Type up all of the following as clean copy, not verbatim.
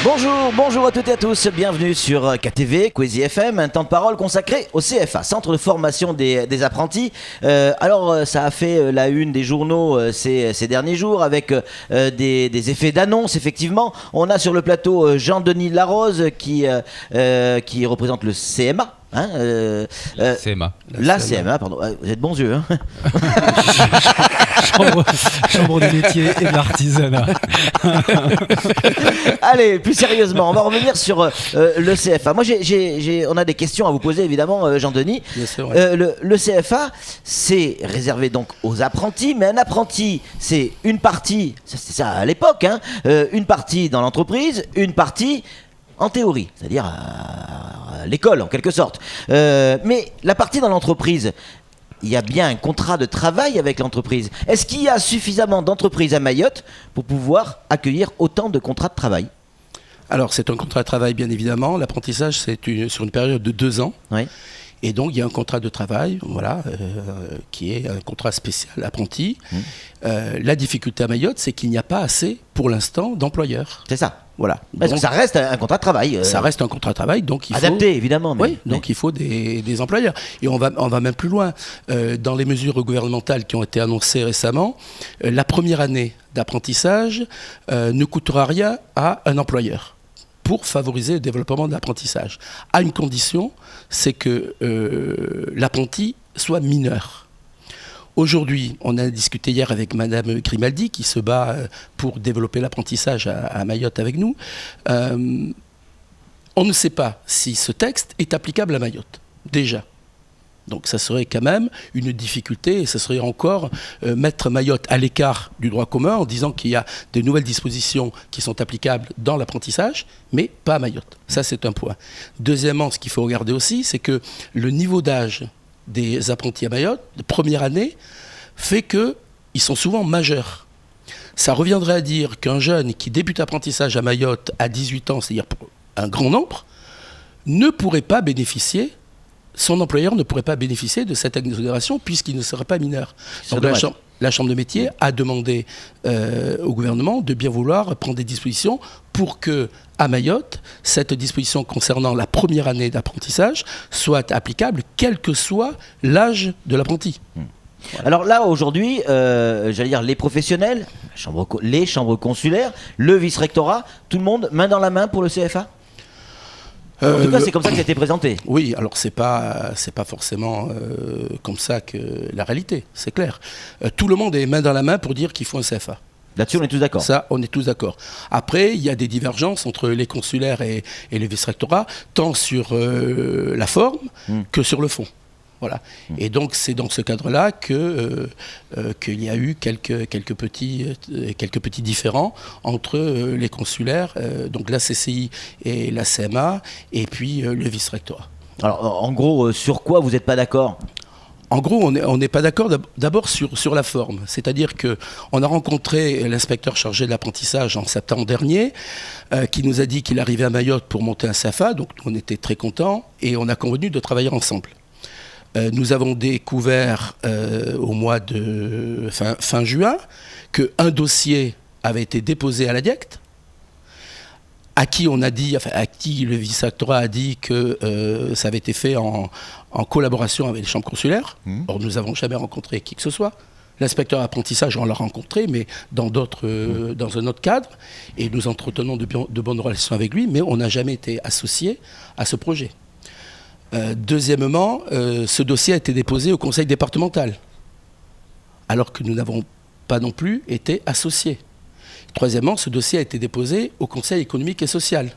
Bonjour à toutes et à tous, bienvenue sur KTV, Kwezi FM, un temps de parole consacré au CFA, Centre de formation des apprentis. Alors ça a fait la une des journaux ces derniers jours avec des effets d'annonce, effectivement. On a sur le plateau Jean-Denis Larose qui représente le CMA. CMA. La CMA, pardon. Vous êtes bons yeux, hein. Chambre des métiers et de l'artisanat. Allez, plus sérieusement, on va revenir sur le CFA. Moi, on a des questions à vous poser, évidemment, Jean-Denis. Bien sûr, ouais. Le CFA, c'est réservé donc aux apprentis, mais un apprenti, c'est une partie, c'est ça à l'époque, hein, une partie dans l'entreprise, une partie en théorie, c'est-à-dire à l'école en quelque sorte. Mais la partie dans l'entreprise, il y a bien un contrat de travail avec l'entreprise. Est-ce qu'il y a suffisamment d'entreprises à Mayotte pour pouvoir accueillir autant de contrats de travail ? Alors, c'est un contrat de travail, bien évidemment. L'apprentissage, c'est sur une période de 2 ans. Oui. Et donc, il y a un contrat de travail, voilà, qui est un contrat spécial apprenti. La difficulté à Mayotte, c'est qu'il n'y a pas assez, pour l'instant, d'employeurs. C'est ça. Voilà. Parce Donc, que ça reste un contrat de travail. ça reste un contrat de travail, donc il faut... Adapté, évidemment. Mais, Oui, donc il faut des employeurs. Et on va même plus loin. Dans les mesures gouvernementales qui ont été annoncées récemment, la première année d'apprentissage ne coûtera rien à un employeur pour favoriser le développement de l'apprentissage. À une condition, c'est que l'apprenti soit mineur. Aujourd'hui, on a discuté hier avec Madame Grimaldi, qui se bat pour développer l'apprentissage à Mayotte avec nous. On ne sait pas si ce texte est applicable à Mayotte, déjà. Donc ça serait quand même une difficulté, et ça serait encore mettre Mayotte à l'écart du droit commun en disant qu'il y a de nouvelles dispositions qui sont applicables dans l'apprentissage, mais pas à Mayotte. Ça, c'est un point. Deuxièmement, ce qu'il faut regarder aussi, c'est que le niveau d'âge des apprentis à Mayotte, de première année, fait qu'ils sont souvent majeurs. Ça reviendrait à dire qu'un jeune qui débute l'apprentissage à Mayotte à 18 ans, c'est-à-dire pour un grand nombre, ne pourrait pas bénéficier, son employeur ne pourrait pas bénéficier de cette exonération puisqu'il ne serait pas mineur. Donc la Chambre de métier a demandé au gouvernement de bien vouloir prendre des dispositions pour que, à Mayotte, cette disposition concernant la première année d'apprentissage soit applicable, quel que soit l'âge de l'apprenti. Alors là, aujourd'hui, j'allais dire les professionnels, les chambres consulaires, le vice-rectorat, tout le monde, main dans la main pour le CFA ? En tout cas, c'est comme ça que ça a été présenté. Oui, alors c'est pas forcément comme ça que la réalité, c'est clair. Tout le monde est main dans la main pour dire qu'il faut un CFA. Là-dessus, on est tous d'accord. Ça, on est tous d'accord. Après, il y a des divergences entre les consulaires et les vice-rectorats, tant sur la forme que sur le fond. Voilà. Et donc, c'est dans ce cadre-là qu'il y a eu quelques petits différends entre les consulaires, donc la CCI et la CMA, et puis le vice-rectorat. Alors, en gros, sur quoi vous n'êtes pas d'accord ? En gros, on n'est pas d'accord d'abord sur la forme. C'est-à-dire qu'on a rencontré l'inspecteur chargé de l'apprentissage en septembre dernier, qui nous a dit qu'il arrivait à Mayotte pour monter un CFA, donc on était très contents, et on a convenu de travailler ensemble. Nous avons découvert au mois de fin juin qu'un dossier avait été déposé à la DIECT, à qui le vice-rectorat a dit que ça avait été fait en collaboration avec les chambres consulaires. Or, nous n'avons jamais rencontré qui que ce soit. L'inspecteur apprentissage, on l'a rencontré, mais dans un autre cadre. Et nous entretenons de bonnes relations avec lui, mais on n'a jamais été associé à ce projet. Deuxièmement, ce dossier a été déposé au conseil départemental, alors que nous n'avons pas non plus été associés. Troisièmement, ce dossier a été déposé au conseil économique et social.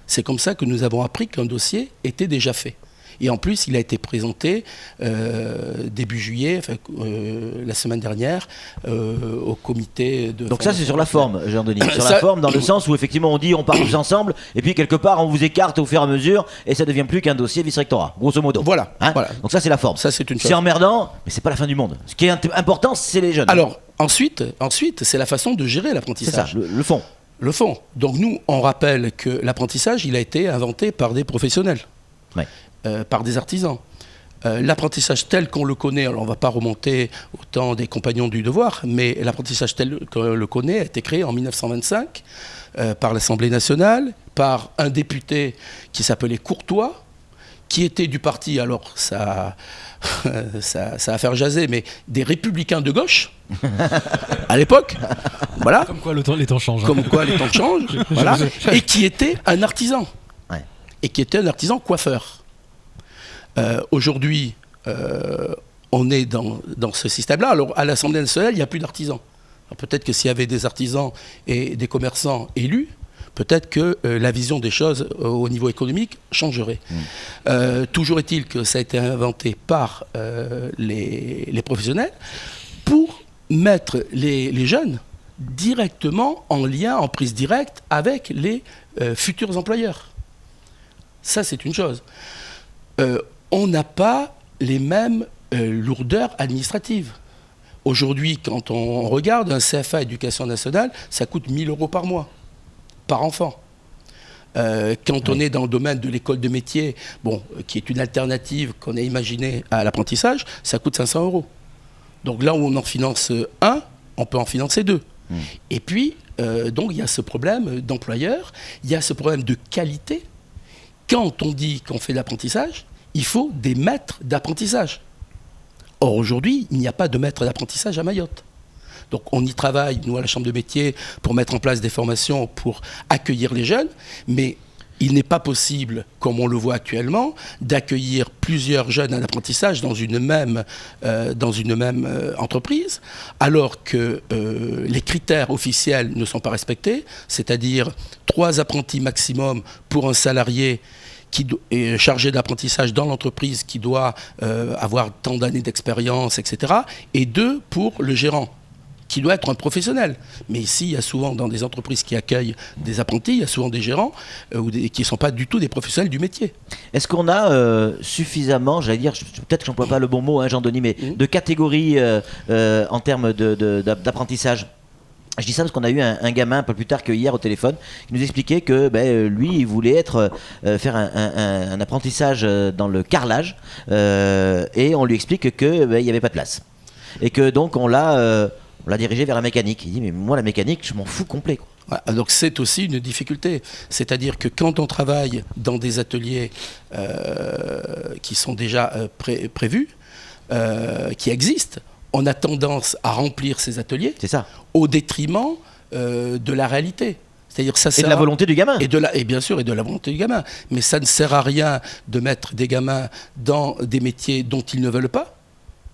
C'est comme ça que nous avons appris qu'un dossier était déjà fait. Et en plus, il a été présenté début juillet, la semaine dernière, au comité de... Donc ça, c'est sur la forme, Jean-Denis. Sur la forme, dans le sens où effectivement on dit on part tous ensemble, et puis quelque part on vous écarte au fur et à mesure, et ça devient plus qu'un dossier vice-rectorat, grosso modo. Voilà. Voilà. Donc ça, c'est la forme. Ça, c'est une chose. C'est emmerdant, mais c'est pas la fin du monde. Ce qui est important, c'est les jeunes. Alors, ensuite, c'est la façon de gérer c'est l'apprentissage. ça, le fond. Le fond. Donc nous, on rappelle que l'apprentissage, il a été inventé par des professionnels. Ouais. Par des artisans. L'apprentissage tel qu'on le connaît, alors on ne va pas remonter au temps des compagnons du devoir, mais l'apprentissage tel qu'on le connaît a été créé en 1925 par l'Assemblée nationale, par un député qui s'appelait Courtois, qui était du parti, alors ça va faire jaser, mais des républicains de gauche, à l'époque, voilà. Comme quoi les temps changent. Comme quoi les temps changent, voilà. Et qui était un artisan, et qui était un artisan coiffeur. Aujourd'hui, on est dans ce système-là. Alors, à l'Assemblée nationale, il n'y a plus d'artisans. Alors, peut-être que s'il y avait des artisans et des commerçants élus, peut-être que la vision des choses au niveau économique changerait. Toujours est-il que ça a été inventé par les professionnels pour mettre les jeunes directement en lien, en prise directe avec les futurs employeurs. Ça, c'est une chose. On n'a pas les mêmes lourdeurs administratives. Aujourd'hui, quand on regarde un CFA éducation nationale, ça coûte 1 000 € par mois, par enfant. Quand on est dans le domaine de l'école de métier, qui est une alternative qu'on a imaginée à l'apprentissage, ça coûte 500 €. Donc là où on en finance un, on peut en financer deux. Et puis, donc il y a ce problème d'employeur, il y a ce problème de qualité. Quand on dit qu'on fait de l'apprentissage, il faut des maîtres d'apprentissage. Or, aujourd'hui, il n'y a pas de maître d'apprentissage à Mayotte. Donc, on y travaille, nous, à la Chambre de métier, pour mettre en place des formations pour accueillir les jeunes, mais il n'est pas possible, comme on le voit actuellement, d'accueillir plusieurs jeunes en apprentissage dans une même entreprise, alors que les critères officiels ne sont pas respectés, c'est-à-dire 3 apprentis maximum pour un salarié qui est chargé d'apprentissage dans l'entreprise, qui doit avoir tant d'années d'expérience, etc., et 2 pour le gérant, qui doit être un professionnel. Mais ici, il y a souvent, dans des entreprises qui accueillent des apprentis, il y a souvent des gérants qui ne sont pas du tout des professionnels du métier. Est-ce qu'on a suffisamment, j'allais dire, peut-être que j'emploie pas le bon mot, Jean-Denis, mais de catégories en termes d'apprentissage ? Je dis ça parce qu'on a eu un gamin un peu plus tard que hier au téléphone qui nous expliquait que lui, il voulait faire un apprentissage dans le carrelage et on lui explique qu'il n'y avait pas de place. Et que donc on l'a dirigé vers la mécanique. Il dit mais moi la mécanique, je m'en fous complet, quoi. Donc c'est aussi une difficulté. C'est-à-dire que quand on travaille dans des ateliers qui sont déjà prévus, qui existent, on a tendance à remplir ces ateliers au détriment de la réalité. C'est-à-dire ça et de la volonté du gamin. Et bien sûr, et de la volonté du gamin. Mais ça ne sert à rien de mettre des gamins dans des métiers dont ils ne veulent pas.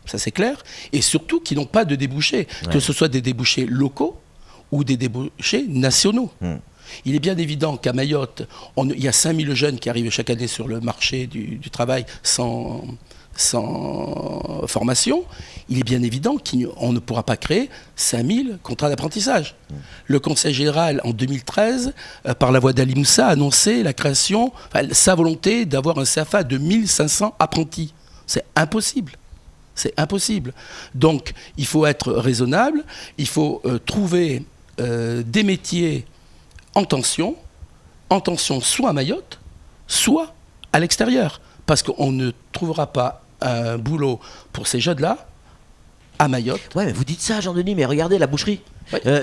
Ça, c'est clair. Et surtout, qui n'ont pas de débouchés. Que ce soit des débouchés locaux ou des débouchés nationaux. Il est bien évident qu'à Mayotte, il y a 5000 jeunes qui arrivent chaque année sur le marché du travail sans formation. Il est bien évident qu'on ne pourra pas créer 5000 contrats d'apprentissage. Le Conseil général, en 2013, par la voix d'Ali Moussa, a annoncé la création, sa volonté d'avoir un CFA de 1500 apprentis. C'est impossible. C'est impossible. Donc, il faut être raisonnable, il faut trouver des métiers en tension soit à Mayotte, soit à l'extérieur. Parce qu'on ne trouvera pas un boulot pour ces jeunes-là à Mayotte. Ouais, mais vous dites ça, Jean-Denis, mais regardez la boucherie.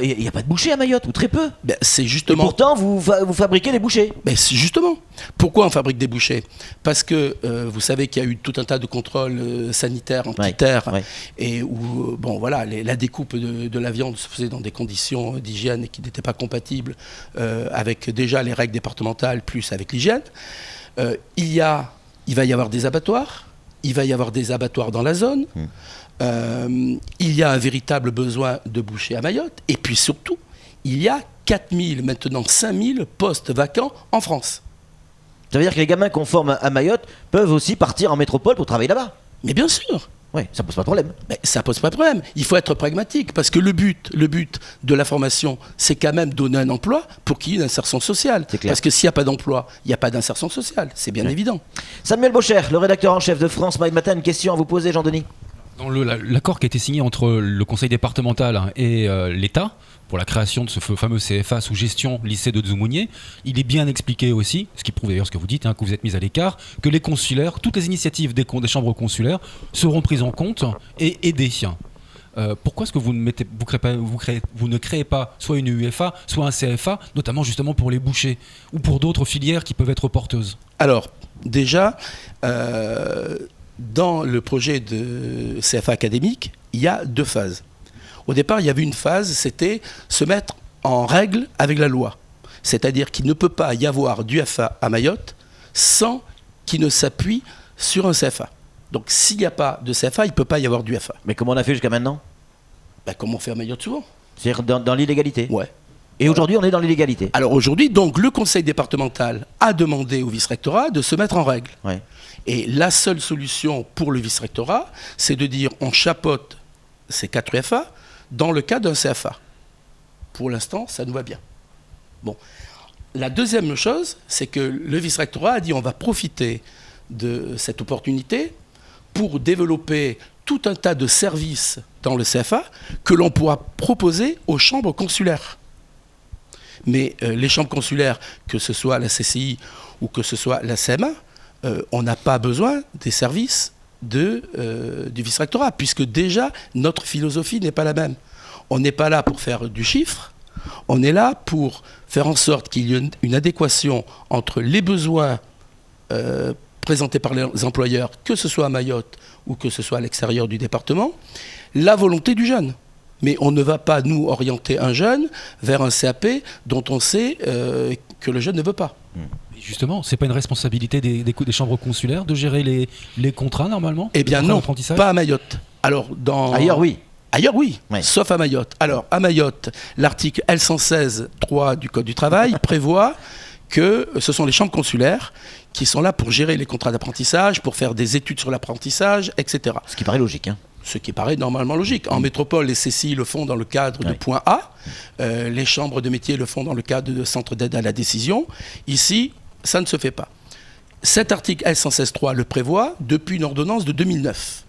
Il n'y a pas de boucher à Mayotte, ou très peu. C'est justement... Et pourtant, vous fabriquez des bouchers. C'est justement. Pourquoi on fabrique des bouchers ? Parce que vous savez qu'il y a eu tout un tas de contrôles sanitaires anti-terre et où la découpe de la viande se faisait dans des conditions d'hygiène qui n'étaient pas compatibles avec déjà les règles départementales plus avec l'hygiène. Il va y avoir des abattoirs. Il va y avoir des abattoirs dans la zone. Il y a un véritable besoin de bouchers à Mayotte. Et puis surtout, il y a 4000, maintenant 5000 postes vacants en France. Ça veut dire que les gamins qu'on forme à Mayotte peuvent aussi partir en métropole pour travailler là-bas. Mais bien sûr. Oui, ça pose pas de problème. Mais ça pose pas de problème. Il faut être pragmatique parce que le but de la formation, c'est quand même donner un emploi pour qu'il y ait une insertion sociale. Parce que s'il n'y a pas d'emploi, il n'y a pas d'insertion sociale. C'est bien évident. Samuel Bocher, le rédacteur en chef de France Matin, une question à vous poser, Jean-Denis. Dans l'accord qui a été signé entre le conseil départemental et l'État pour la création de ce fameux CFA sous gestion lycée de Dzomounié, il est bien expliqué aussi, ce qui prouve d'ailleurs ce que vous dites, que vous êtes mis à l'écart, que les consulaires, toutes les initiatives des chambres consulaires seront prises en compte et aidées. Pourquoi est-ce que vous ne créez pas soit une UFA, soit un CFA, notamment justement pour les bouchers ou pour d'autres filières qui peuvent être porteuses ? Alors, déjà, dans le projet de CFA académique, il y a 2 phases. Au départ, il y avait une phase, c'était se mettre en règle avec la loi. C'est-à-dire qu'il ne peut pas y avoir d'UFA à Mayotte sans qu'il ne s'appuie sur un CFA. Donc s'il n'y a pas de CFA, il ne peut pas y avoir d'UFA. Mais comment on a fait jusqu'à maintenant ? Comme on fait à Mayotte souvent. C'est-à-dire dans l'illégalité ? Ouais. Et aujourd'hui, on est dans l'illégalité. Alors aujourd'hui, donc, le conseil départemental a demandé au vice-rectorat de se mettre en règle. Ouais. Et la seule solution pour le vice-rectorat, c'est de dire on chapeaute ces 4 UFA dans le cas d'un CFA. Pour l'instant, ça nous va bien. Bon. La deuxième chose, c'est que le vice-rectorat a dit on va profiter de cette opportunité pour développer tout un tas de services dans le CFA que l'on pourra proposer aux chambres consulaires. Mais les chambres consulaires, que ce soit la CCI ou que ce soit la CMA, on n'a pas besoin des services du vice-rectorat, puisque déjà, notre philosophie n'est pas la même. On n'est pas là pour faire du chiffre, on est là pour faire en sorte qu'il y ait une adéquation entre les besoins présentés par les employeurs, que ce soit à Mayotte ou que ce soit à l'extérieur du département, la volonté du jeune. Mais on ne va pas, nous, orienter un jeune vers un CAP dont on sait que le jeune ne veut pas. Justement, c'est pas une responsabilité des chambres consulaires de gérer les contrats, normalement ? Eh bien non, pas à Mayotte. Alors, Ailleurs, oui. Ailleurs, oui, Ouais. sauf à Mayotte. Alors, à Mayotte, l'article L116.3 du Code du travail prévoit que ce sont les chambres consulaires qui sont là pour gérer les contrats d'apprentissage, pour faire des études sur l'apprentissage, etc. Ce qui paraît logique. Ce qui paraît normalement logique. En métropole, les CCI le font dans le cadre de point A, les chambres de métier le font dans le cadre de centres d'aide à la décision. Ici, ça ne se fait pas. Cet article L116.3 le prévoit depuis une ordonnance de 2009.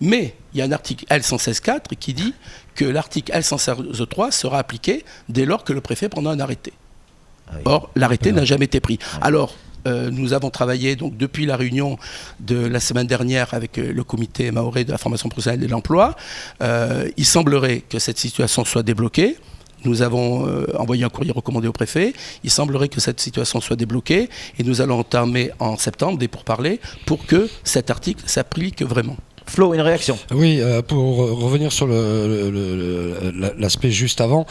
Mais il y a un article L116.4 qui dit que l'article L116.3 sera appliqué dès lors que le préfet prendra un arrêté. Or, l'arrêté n'a jamais été pris. Alors, nous avons travaillé donc, depuis la réunion de la semaine dernière avec le comité mahorais de la formation professionnelle et de l'emploi. Il semblerait que cette situation soit débloquée. Nous avons envoyé un courrier recommandé au préfet. Il semblerait que cette situation soit débloquée et nous allons entamer en septembre des pourparlers pour que cet article s'applique vraiment. Flo, une réaction ? Oui, pour revenir sur l'aspect juste avant,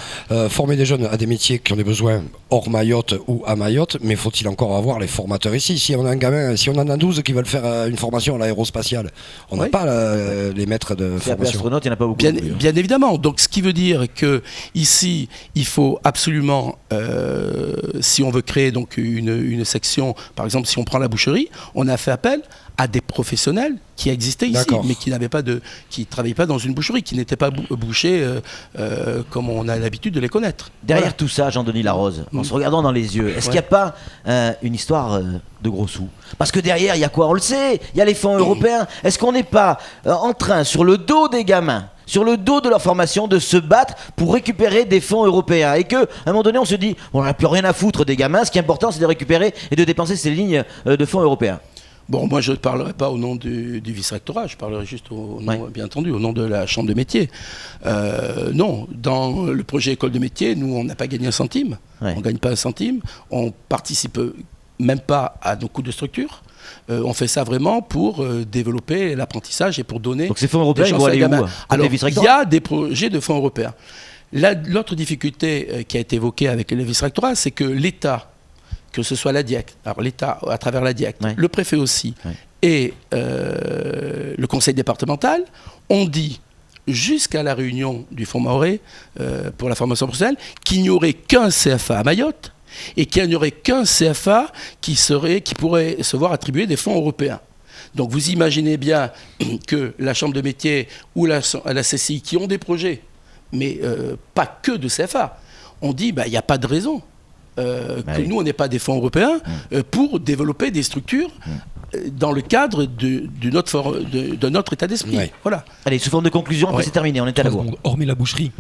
former des jeunes à des métiers qui ont des besoins hors Mayotte ou à Mayotte, mais faut-il encore avoir les formateurs ici ? Si on a un gamin, si on en a 12 qui veulent faire une formation à l'aérospatiale, on n'a pas les maîtres de formation. Astronaute, il n'y en a pas beaucoup. Bien évidemment. Donc, ce qui veut dire que ici, il faut absolument, si on veut créer donc une section, par exemple, si on prend la boucherie, on a fait appel à des professionnels qui existaient ici, mais qui ne travaillaient pas dans une boucherie, qui n'étaient pas bouchers comme on a l'habitude de les connaître. Derrière tout ça, Jean-Denis Larose, en se regardant dans les yeux, est-ce qu'il n'y a pas une histoire de gros sous ? Parce que derrière, il y a quoi ? On le sait, il y a les fonds européens. Est-ce qu'on n'est pas en train, sur le dos des gamins, sur le dos de leur formation, de se battre pour récupérer des fonds européens ? Et qu'à un moment donné, on se dit, on n'a plus rien à foutre des gamins, ce qui est important, c'est de récupérer et de dépenser ces lignes de fonds européens. Bon, moi, je ne parlerai pas au nom du vice-rectorat, je parlerai juste au nom, bien entendu, au nom de la chambre de métier. Non, dans le projet école de métier, nous, on n'a pas gagné un centime. On ne gagne pas un centime. On participe même pas à nos coûts de structure. On fait ça vraiment pour développer l'apprentissage et pour donner. Donc ces fonds européens, ils vont aller où ? Alors, il y a des projets de fonds européens. L'autre difficulté qui a été évoquée avec le vice-rectorat, c'est que l'État, que ce soit la DIAC, alors l'État à travers la DIAC, le préfet aussi, et le conseil départemental, ont dit jusqu'à la réunion du Fonds mahorais pour la formation professionnelle qu'il n'y aurait qu'un CFA à Mayotte et qu'il n'y aurait qu'un CFA qui pourrait se voir attribuer des fonds européens. Donc vous imaginez bien que la chambre de métier ou la CCI qui ont des projets, mais pas que de CFA, on dit il n'y a pas de raison. Que nous, on n'ait pas des fonds européens pour développer des structures dans le cadre de notre état d'esprit. Ouais. Voilà. Allez, sous forme de conclusion, après Ouais. c'est terminé, on est à la 3 bourre. secondes. Hormis la boucherie,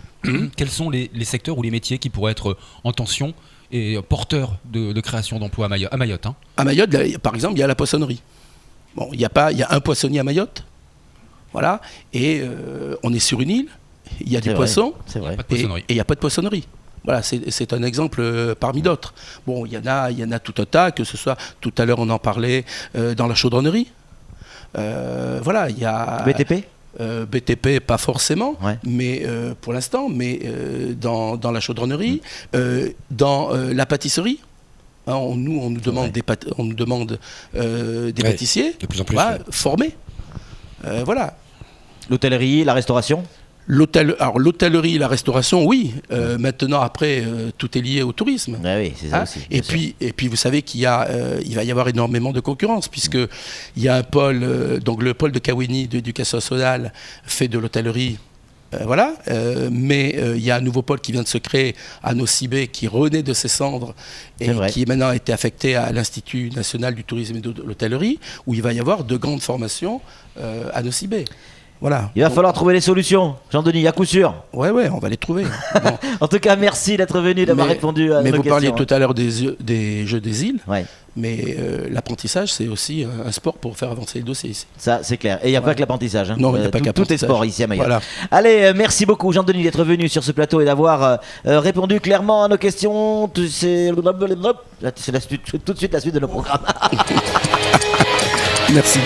quels sont les secteurs ou les métiers qui pourraient être en tension et porteurs de création d'emplois à Mayotte, hein? À Mayotte, par exemple, il y a la poissonnerie. Bon, il y a un poissonnier à Mayotte. Voilà. Et on est sur une île. Il y a C'est des vrai, poissons. c'est vrai. Pas de Et poissonnerie. il n'y a pas de poissonnerie. Voilà, c'est un exemple parmi d'autres. Bon, il y en a tout un tas, que ce soit, tout à l'heure on en parlait, dans la chaudronnerie. Voilà, il y a... BTP BTP, pas forcément, Ouais. mais pour l'instant, mais dans la chaudronnerie, dans la pâtisserie. Hein, on nous demande des pâtissiers, de plus en plus, voilà, ouais. formés. Voilà. L'hôtellerie, la restauration Alors l'hôtellerie, la restauration, oui. Maintenant, après, tout est lié au tourisme. Ah oui, c'est ça Hein, aussi. et bien sûr. puis, vous savez il va y avoir énormément de concurrence, puisque il y a un pôle, donc le pôle de Kawini d'éducation nationale fait de l'hôtellerie. Voilà, mais il y a un nouveau pôle qui vient de se créer à Nocibé, qui renaît de ses cendres et C'est vrai. qui maintenant a été affecté à l'Institut national du tourisme et de l'hôtellerie, où il va y avoir de grandes formations à Nocibé. Voilà. Il va falloir trouver les solutions, Jean-Denis, à coup sûr. Ouais, on va les trouver. Bon. En tout cas, merci d'être venu, d'avoir répondu à Mais nos vous parliez questions. tout à l'heure des jeux des îles, Ouais, mais l'apprentissage, c'est aussi un sport pour faire avancer les dossiers ici. ça c'est clair. Et il n'y a pas que l'apprentissage. Hein. Non, il n'y a pas tout est qu'apprentissage. sport ici à Mayotte. Voilà. Allez, merci beaucoup Jean-Denis d'être venu sur ce plateau et d'avoir répondu clairement à nos questions. C'est tout de suite la suite de nos programmes. Merci.